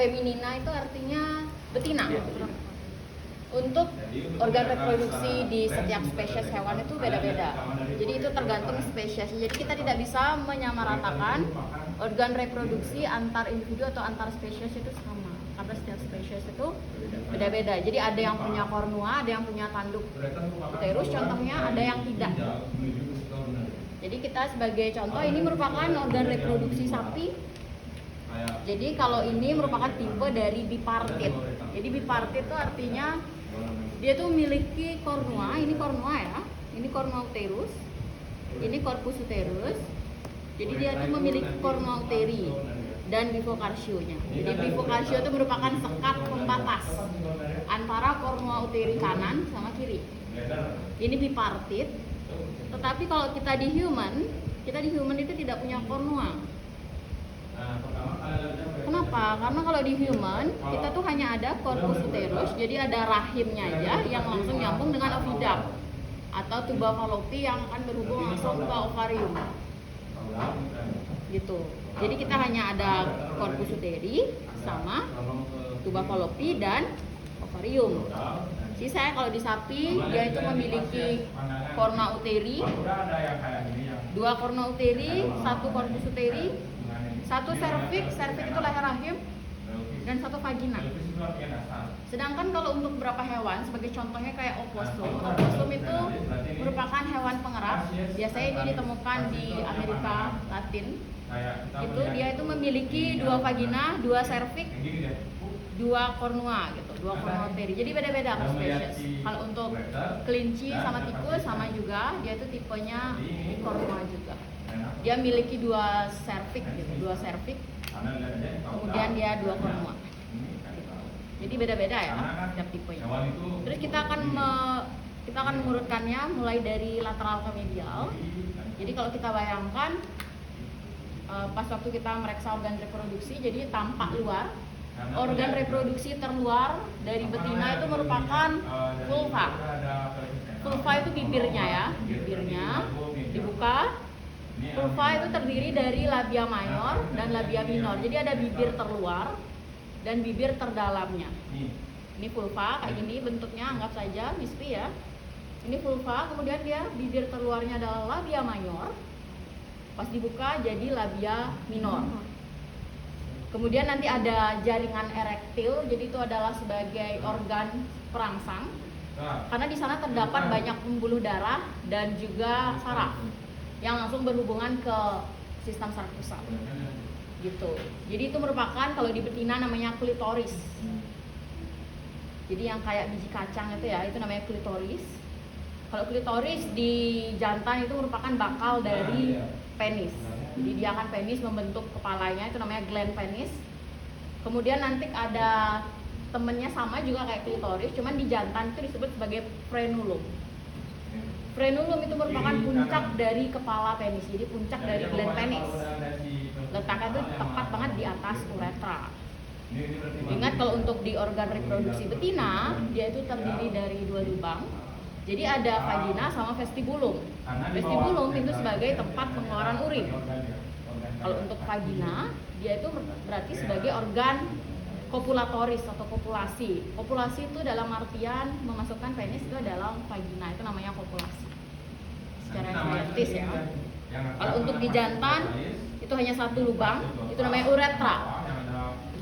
Feminina itu artinya betina. Untuk organ reproduksi di setiap spesies hewan itu beda-beda. Jadi itu tergantung spesies. Jadi kita tidak bisa menyamaratakan organ reproduksi antar individu atau antar spesies itu sama. Karena setiap spesies itu beda-beda. Jadi ada yang punya kornua, ada yang punya tanduk uterus, contohnya ada yang tidak. Jadi kita sebagai contoh ini merupakan organ reproduksi sapi. Jadi kalau ini merupakan tipe dari bipartit. Jadi bipartit itu artinya dia tuh memiliki kornua, ini kornua ya, ini kornua uterus, ini corpus uterus. Jadi dia tuh memiliki kornua uteri dan bifocarsionya. Jadi bifocarsio itu merupakan sekat pembatas antara kornua uteri kanan sama kiri. Ini bipartit. Tetapi kalau kita di human itu tidak punya kornua. Kenapa? Karena kalau di human kita tuh hanya ada corpus uterus, jadi ada rahimnya aja yang langsung nyambung dengan oviduct atau tuba fallopi yang akan berhubung langsung ke ovarium. Gitu. Jadi kita hanya ada corpus uteri sama tuba fallopi dan ovarium. Jadi saya kalau di sapi dia itu memiliki kornua uteri, 2 kornua uteri, 1 corpus uteri, 1 cervix itu leher rahim, dan 1 vagina. Sedangkan kalau untuk beberapa hewan, sebagai contohnya kayak oposum itu merupakan hewan pengeras. Biasanya ini ditemukan di Amerika Latin. Itu dia itu memiliki 2 vagina, 2 cervix, 2 kornua gitu, 2 kornua uteri. Jadi beda-beda per spesies. Kalau untuk kelinci sama tikus sama juga, dia itu tipenya kornua juga. Dia memiliki 2 cervix gitu, 2 cervix. Kemudian dia 2 kornua. Jadi beda-beda ya setiap tipenya. Terus kita akan mengurutkannya mulai dari lateral ke medial. Jadi kalau kita bayangkan pas waktu kita mereksa organ reproduksi, jadi tampak luar. Organ reproduksi terluar dari betina itu merupakan vulva. Vulva itu bibirnya ya, bibirnya dibuka. Vulva itu terdiri dari labia mayor dan labia minor. Jadi ada bibir terluar dan bibir terdalamnya. Ini vulva kayak gini bentuknya, anggap saja mispi ya. Ini vulva, kemudian dia bibir terluarnya adalah labia mayor. Pas dibuka jadi labia minor. Kemudian nanti ada jaringan erektil, jadi itu adalah sebagai organ perangsang. Karena di sana terdapat banyak pembuluh darah dan juga saraf yang langsung berhubungan ke sistem saraf pusat. Gitu. Jadi itu merupakan kalau di betina namanya klitoris. Jadi yang kayak biji kacang itu ya, itu namanya klitoris. Kalau klitoris di jantan itu merupakan bakal dari penis. Jadi dia akan penis membentuk kepalanya, itu namanya gland penis. Kemudian nanti ada temennya sama juga kayak klitoris, cuman di jantan itu disebut sebagai frenulum. Frenulum itu merupakan puncak dari kepala penis, jadi puncak dari gland penis. Letaknya itu tepat banget di atas uretra. Ingat kalau untuk di organ reproduksi betina, dia itu terdiri dari 2 lubang. Jadi ada vagina sama vestibulum. Vestibulum itu sebagai tempat pengeluaran urin. Kalau untuk vagina, dia itu berarti sebagai organ kopulatoris atau kopulasi. Kopulasi itu dalam artian memasukkan penis ke dalam vagina, itu namanya kopulasi. Secara saintis ya. Kalau untuk di jantan itu hanya 1 lubang, itu namanya uretra.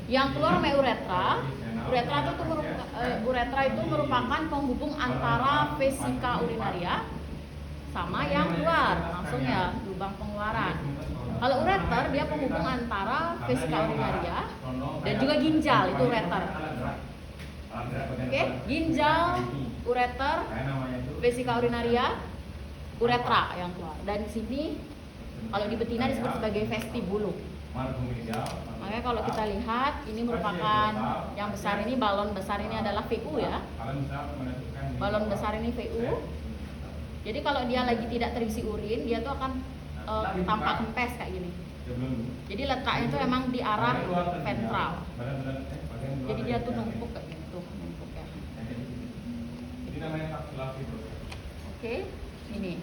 Yang keluar namanya uretra. Uretra itu merupakan penghubung antara vesika urinaria sama yang keluar, langsung ya lubang pengeluaran. Kalau ureter dia penghubung antara vesika urinaria dan juga ginjal, itu ureter. Oke, ginjal, ureter, vesika urinaria, uretra yang keluar. Dan di sini kalau di betina disebut sebagai vestibulum. Makanya kalau kita lihat ini merupakan yang besar ini, balon besar ini adalah VU ya. Balon besar ini VU. Jadi kalau dia lagi tidak terisi urin, dia tuh akan tampak kempes kayak gini. Jadi letaknya itu emang di arah ventral. Jadi dia tuh numpuk kayak gitu, numpuk ya. Oke, ini.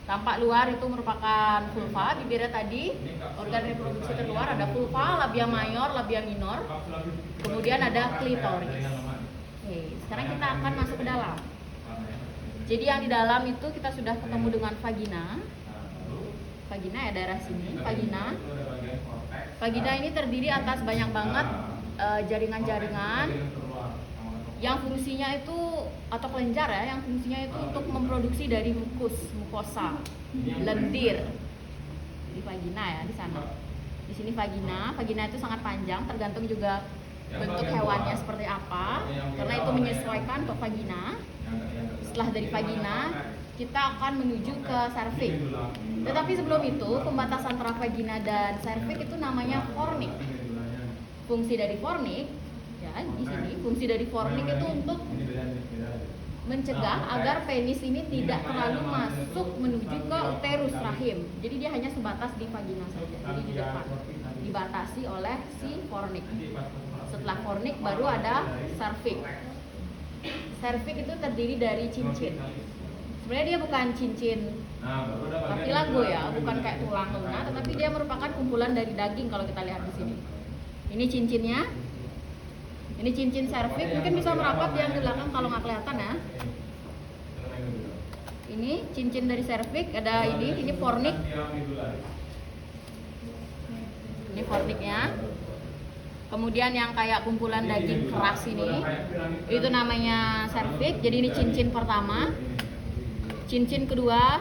Tampak luar itu merupakan vulva, bibirnya tadi, organ reproduksi terluar ada vulva, labia mayor, labia minor, kemudian ada klitoris. Oke, sekarang kita akan masuk ke dalam. Jadi yang di dalam itu kita sudah ketemu dengan vagina. Vagina ya, daerah sini, vagina. Vagina ini terdiri atas banyak banget jaringan-jaringan yang fungsinya itu, atau kelenjar ya, yang fungsinya itu untuk memproduksi dari mukosa, lendir di vagina ya, di sana. Di sini vagina itu sangat panjang, tergantung juga bentuk hewannya seperti apa, karena itu menyesuaikan untuk vagina. Setelah dari vagina, kita akan menuju ke serviks. Tetapi sebelum itu, pembatasan antara vagina dan serviks itu namanya fornik. Fungsi dari fornik ya, di sini fungsi dari fornik itu untuk mencegah agar penis ini tidak terlalu masuk menuju ke uterus rahim. Jadi dia hanya sebatas di vagina saja. Jadi di depan dibatasi oleh si fornik. Setelah fornik baru ada serviks. Serviks itu terdiri dari cincin. Sebenarnya dia bukan cincin cartilago ya, bukan kayak tulang lunak, tetapi dia merupakan kumpulan dari daging kalau kita lihat di sini. Ini cincinnya. Ini cincin serviks, mungkin bisa merapat yang di belakang kalau nggak kelihatan ya. Ini cincin dari serviks, ada ini fornik. Ini forniknya. Kemudian yang kayak kumpulan daging keras ini, itu namanya serviks. Jadi ini cincin pertama, cincin kedua,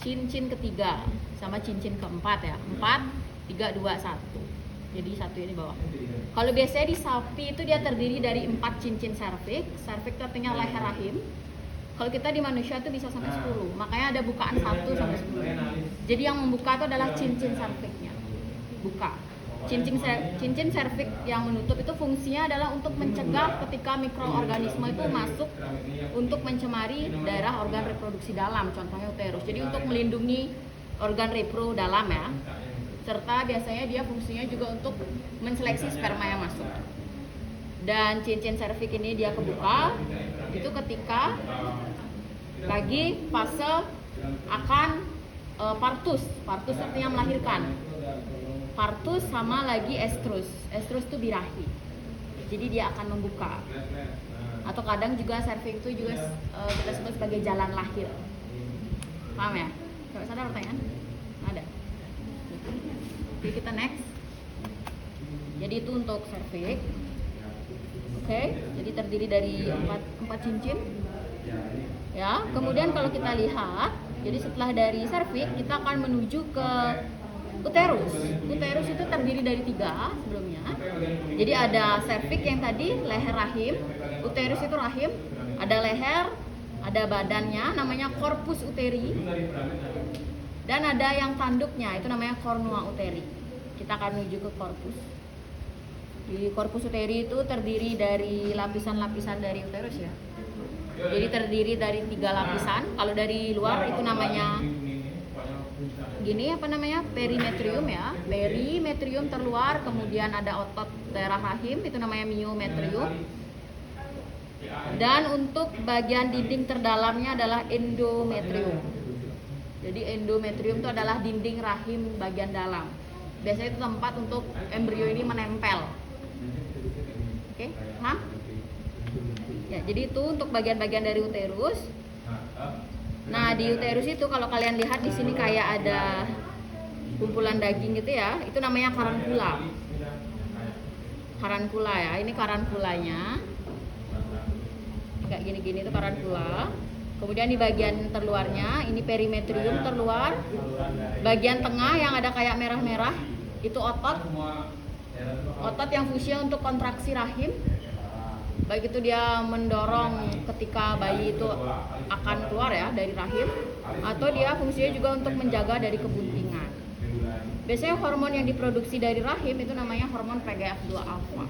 cincin ketiga, sama cincin keempat ya. 4, 3, 2, 1. Jadi satu ini bawah. Kalau biasanya di sapi itu dia terdiri dari 4 cincin serviks. Serviks itu artinya leher rahim. Kalau kita di manusia itu bisa sampai 10. Makanya ada bukaan 1 sampai 10. Jadi yang membuka itu adalah cincin serviksnya. Buka. Cincin serviks yang menutup itu fungsinya adalah untuk mencegah ketika mikroorganisme itu masuk untuk mencemari daerah organ reproduksi dalam, contohnya uterus. Jadi untuk melindungi organ repro dalam ya. Serta biasanya dia fungsinya juga untuk menseleksi sperma yang masuk. Dan cincin serviks ini dia kebuka itu ketika lagi fase akan partus. Partus artinya melahirkan. Partus sama lagi estrus. Estrus itu birahi. Jadi dia akan membuka. Atau kadang juga serviks itu juga kita sebut sebagai jalan lahir. Paham ya? Coba ada pertanyaan? Ada. Oke, kita next. Jadi itu untuk serviks. Oke, jadi terdiri dari 4 cincin. Ya, kemudian kalau kita lihat, jadi setelah dari serviks kita akan menuju ke uterus. Uterus itu terdiri dari 3 sebelumnya. Jadi ada serviks yang tadi leher rahim, uterus itu rahim, ada leher, ada badannya namanya corpus uteri. Dan ada yang tanduknya, itu namanya cornua uteri. Kita akan menuju ke corpus. Di corpus uteri itu terdiri dari lapisan-lapisan dari uterus ya. Jadi terdiri dari 3 lapisan. Kalau dari luar itu namanya gini, apa namanya? Perimetrium ya. Perimetrium terluar, kemudian ada otot daerah rahim, itu namanya myometrium. Dan untuk bagian dinding terdalamnya adalah endometrium. Jadi endometrium itu adalah dinding rahim bagian dalam. Biasanya itu tempat untuk embrio ini menempel. Oke, paham? Ya, jadi itu untuk bagian-bagian dari uterus. Nah, di uterus itu kalau kalian lihat di sini kayak ada kumpulan daging gitu ya, itu namanya karankula. Karankula ya, ini karankulanya. Kayak gini-gini itu karankula. Kemudian di bagian terluarnya ini perimetrium terluar. Bagian tengah yang ada kayak merah-merah itu otot. Otot yang fungsinya untuk kontraksi rahim. Baik itu dia mendorong ketika bayi itu akan keluar ya dari rahim, atau dia fungsinya juga untuk menjaga dari kebuntingan. Biasanya hormon yang diproduksi dari rahim itu namanya hormon PGF2 alpha.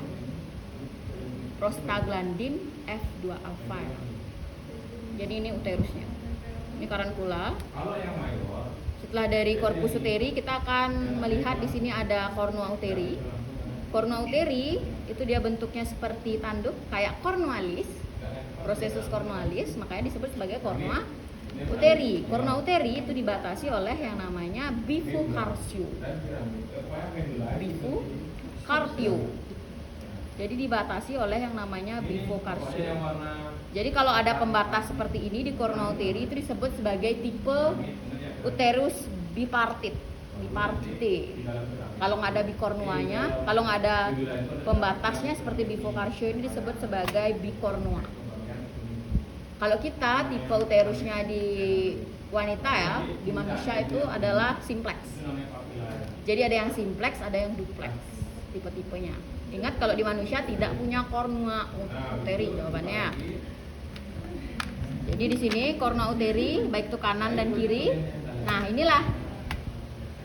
Prostaglandin F2 alpha. Jadi ini uterusnya. Ini karankula. Setelah dari corpus uteri kita akan melihat di sini ada cornua uteri. Cornua uteri itu dia bentuknya seperti tanduk kayak cornualis. Processus cornualis, makanya disebut sebagai cornua uteri. Korona uteri itu dibatasi oleh yang namanya bifocarpio. Bifocarpio. Jadi dibatasi oleh yang namanya bifocarpio. Jadi kalau ada pembatas seperti ini di korona uteri itu disebut sebagai tipe uterus bipartit. Bipartite. Kalau nggak ada bikornuanya, kalau nggak ada pembatasnya seperti bifocarpio ini disebut sebagai bikornua. Kalau kita tipe uterusnya di wanita ya, di manusia itu adalah simplex. Jadi ada yang simplex, ada yang duplex tipe-tipenya. Ingat kalau di manusia tidak punya kornua uteri jawabannya. Jadi di sini kornua uteri baik itu kanan dan kiri. Nah inilah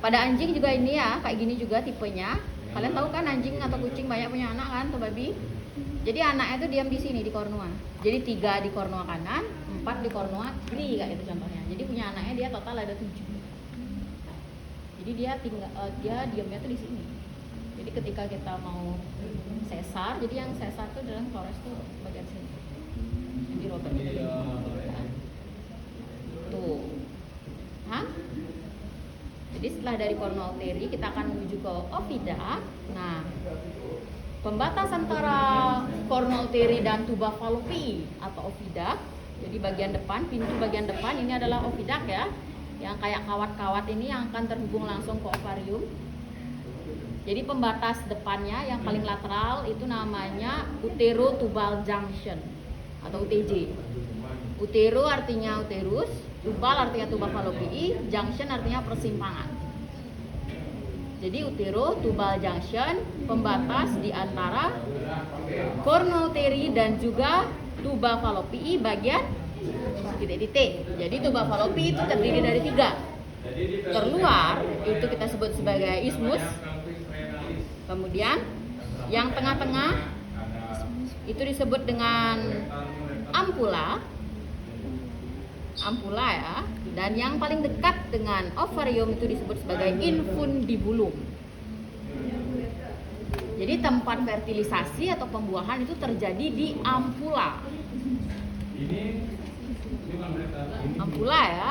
pada anjing juga ini ya, kayak gini juga tipenya. Kalian tahu kan anjing atau kucing banyak punya anak kan atau babi? Jadi anaknya itu diam di sini di kornua. Jadi 3 di kornua kanan, 4 di kornua kiri kayak itu contohnya. Jadi punya anaknya dia total ada 7. Jadi dia diamnya tuh di sini. Jadi ketika kita mau sesar, jadi yang sesar tuh dalam flores tuh bagian sini. Jadi robek tuh. Hah? Jadi setelah dari kornua uteri kita akan menuju ke oviduct. Nah, pembatas antara kornua uteri dan tuba fallopi atau oviduct. Jadi bagian depan, pintu bagian depan ini adalah oviduct ya. Yang kayak kawat-kawat ini yang akan terhubung langsung ke ovarium. Jadi pembatas depannya yang paling lateral itu namanya utero-tubal junction atau UTJ. Utero artinya uterus, tubal artinya tuba fallopi, junction artinya persimpangan. Jadi utero-tubal junction pembatas di antara kornua uteri dan juga tuba fallopi bagian titik-titik. Jadi tuba fallopi itu terdiri dari 3. Terluar itu kita sebut sebagai isthmus. Kemudian yang tengah-tengah itu disebut dengan ampula ya, dan yang paling dekat dengan ovarium itu disebut sebagai infundibulum. Jadi tempat fertilisasi atau pembuahan itu terjadi di ampula. Ampula ya.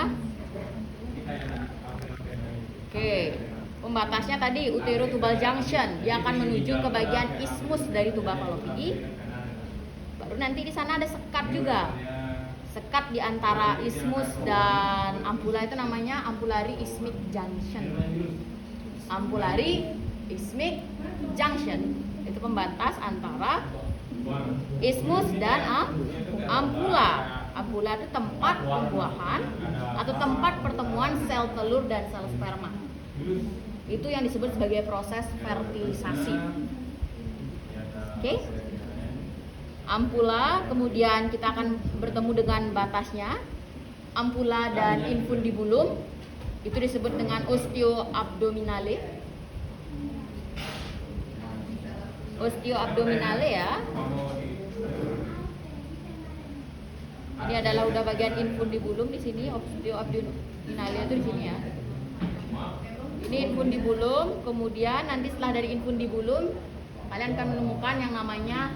Oke. Pembatasnya tadi utero-tubal junction, dia akan menuju ke bagian isthmus dari tuba fallopi. Baru nanti di sana ada sekat juga. Sekat di antara isthmus dan ampula itu namanya ampulari isthmic junction. Ampulari isthmic junction itu pembatas antara isthmus dan ampula. Ampula itu tempat pembuahan atau tempat pertemuan sel telur dan sel sperma. Itu yang disebut sebagai proses fertilisasi. Oke? Ampula, kemudian kita akan bertemu dengan batasnya. Ampula dan infundibulum itu disebut dengan osteoabdominale. Osteoabdominale ya. Ini adalah udah bagian infundibulum di sini, osteoabdominale itu di sini ya. Ini infundibulum, kemudian nanti setelah dari infundibulum kalian akan menemukan yang namanya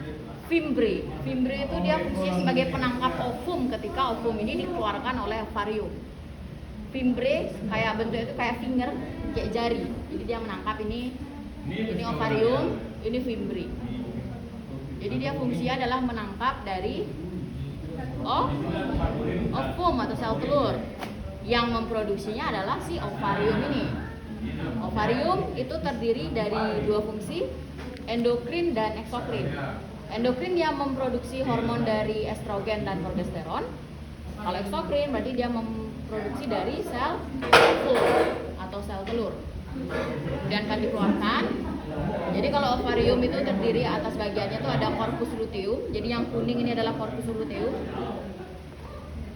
fimbre. Fimbre itu dia fungsinya sebagai penangkap ovum ketika ovum ini dikeluarkan oleh ovarium. Fimbre kayak bentuknya itu kayak finger, kayak jari. Jadi dia menangkap ini ovarium, ini fimbre. Jadi dia fungsinya adalah menangkap dari ovum atau sel telur. Yang memproduksinya adalah si ovarium ini. Ovarium itu terdiri dari 2 fungsi, endokrin dan eksokrin. Endokrin dia memproduksi hormon dari estrogen dan progesteron. Kalau eksokrin berarti dia memproduksi dari sel ovum atau sel telur. Kemudian akan dikeluarkan. Jadi kalau ovarium itu terdiri atas bagiannya itu ada corpus luteum. Jadi yang kuning ini adalah corpus luteum.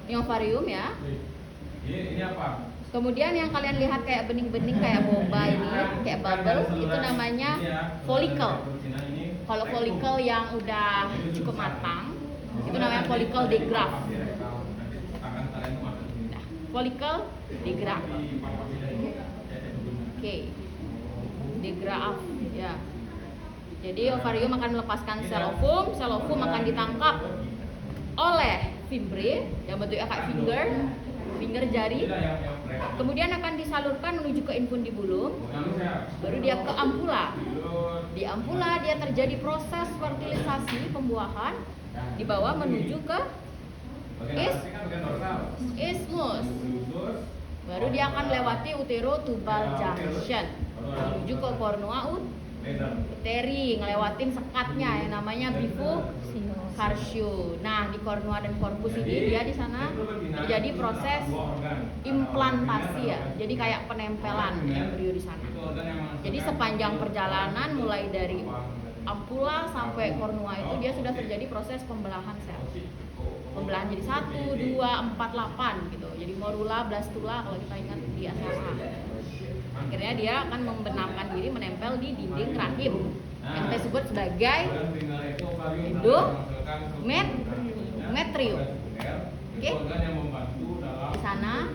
Ini ovarium ya. Ini apa? Kemudian yang kalian lihat kayak bening-bening kayak boba ini, kayak bubble, itu namanya follicle. Kalau follicle yang udah cukup matang, itu namanya follicle degraft. Nah, follicle degraft. Oke. Degraft ya. Jadi ovarium akan melepaskan sel ovum akan ditangkap oleh fimbre yang bentuknya kayak finger. finger jari, kemudian akan disalurkan menuju ke infundibulum, baru dia ke ampula. Di ampula dia terjadi proses fertilisasi pembuahan, dibawa menuju ke isthmus, baru dia akan lewati uterotubal junction menuju ke cornua uteri, ngelewatin sekatnya yang namanya bifurcation. Nah, di cornua dan corpus ini dia di sana terjadi proses implantasi ya. Jadi kayak penempelan embrio di sana. Jadi sepanjang perjalanan mulai dari ampula sampai cornua itu dia sudah terjadi proses pembelahan sel. Pembelahan jadi 1, 2, 4, 8 gitu. Jadi morula, blastula kalau kita ingat di SMA. Akhirnya dia akan membenamkan diri menempel di dinding rahim yang kita sebut sebagai endometrium. Oke? Di sana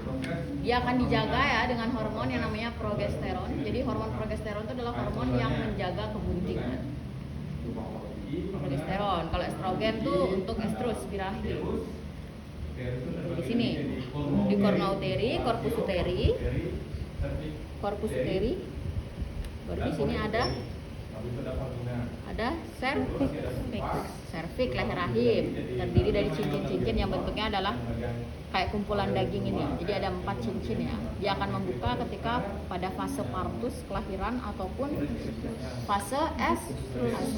dia akan dijaga ya dengan hormon yang namanya progesteron. Jadi hormon progesteron itu adalah hormon yang menjaga kebuntingan. Progesteron, kalau estrogen tuh untuk estrus birahi. Di sini di cornua uteri, corpus uteri, baru di sini ada cervix, leher rahim, terdiri dari cincin-cincin yang bentuknya adalah kayak kumpulan daging ini. Jadi ada 4 cincin ya. Dia akan membuka ketika pada fase partus kelahiran ataupun fase estrus.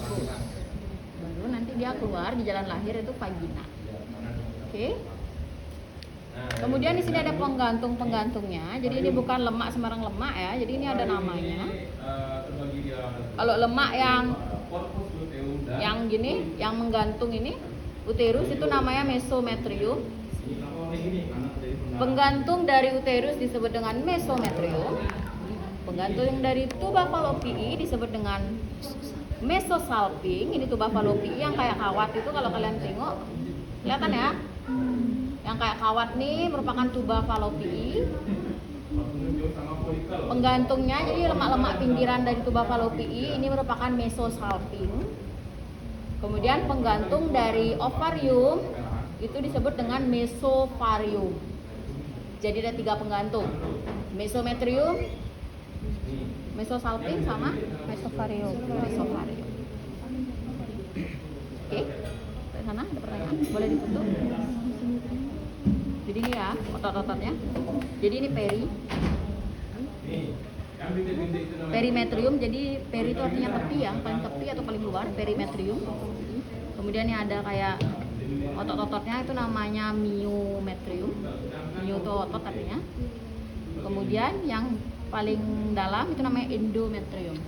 Baru nanti dia keluar di jalan lahir itu vagina. Oke. Kemudian di sini ada penggantung-penggantungnya. Jadi ini bukan lemak sembarang lemak ya. Jadi ini ada namanya. Kalau lemak yang gini, yang menggantung ini uterus itu namanya mesometrium. Penggantung dari uterus disebut dengan mesometrium. Penggantung dari tuba fallopiae disebut dengan mesosalping. Ini tuba fallopiae yang kayak kawat itu kalau kalian tengok, kelihatan ya? Yang kayak kawat nih merupakan tuba fallopiae. Penggantungnya jadi lemak-lemak pinggiran dari tuba fallopiae ini merupakan mesosalping. Kemudian penggantung dari ovarium itu disebut dengan mesovarium. Jadi ada 3 penggantung: mesometrium, mesosalping sama mesovarium. Oke, ke sana ada pertanyaan? Boleh ditutup. Jadi ini ya otot-ototnya. Jadi ini perimetrium. Jadi peri itu artinya tepi ya, paling tepi atau paling luar, perimetrium. Kemudian yang ada kayak otot-ototnya itu namanya myometrium. Myo itu otot artinya. Kemudian yang paling dalam itu namanya endometrium.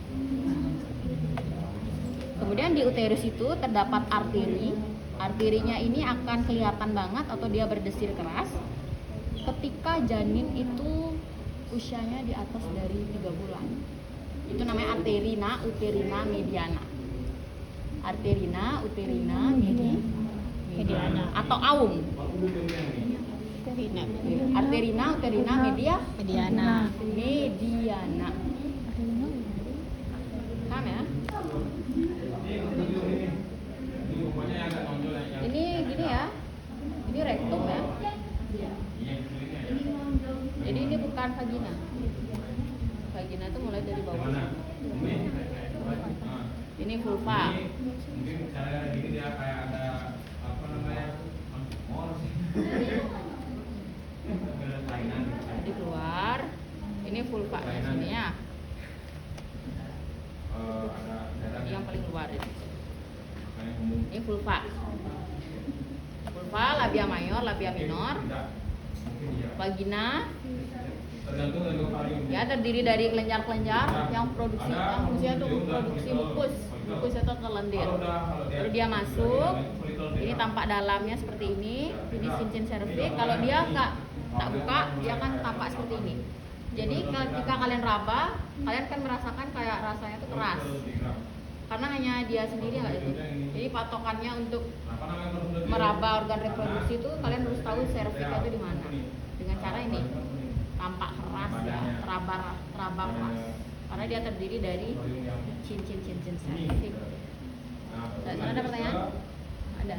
Kemudian di uterus itu terdapat arteri. Arterinya ini akan kelihatan banget atau dia berdesir keras ketika janin itu usianya di atas dari 3 bulan. Itu namanya arterina uterina mediana. Arterina uterina mediana atau AUM. Arterina uterina mediana. Paham ya? Ini gini ya. Ini rektum ya. Jadi ini bukan vagina. Vagina itu mulai dari bawah. Ini vulva. Jadi keluar. Ini vulva di sini ya. Ini yang paling luar ini. Ini vulva. Vulva, labia mayor, labia minor. Vagina ya terdiri dari kelenjar-kelenjar yang fungsinya untuk produksi mukus itu ke lendir. Lalu dia masuk, ini tampak dalamnya seperti ini cincin cervix. Kalau dia tak buka, dia akan tampak seperti ini. Jadi ketika kalian raba, kalian kan merasakan kayak rasanya itu keras, karena hanya dia sendiri nggak itu. Jadi patokannya untuk meraba organ reproduksi itu kalian harus tahu cervix itu di mana. Dengan cara ini tampak keras ya, raba keras, karena dia terdiri dari cincin cervix. Ada pertanyaan? Ada.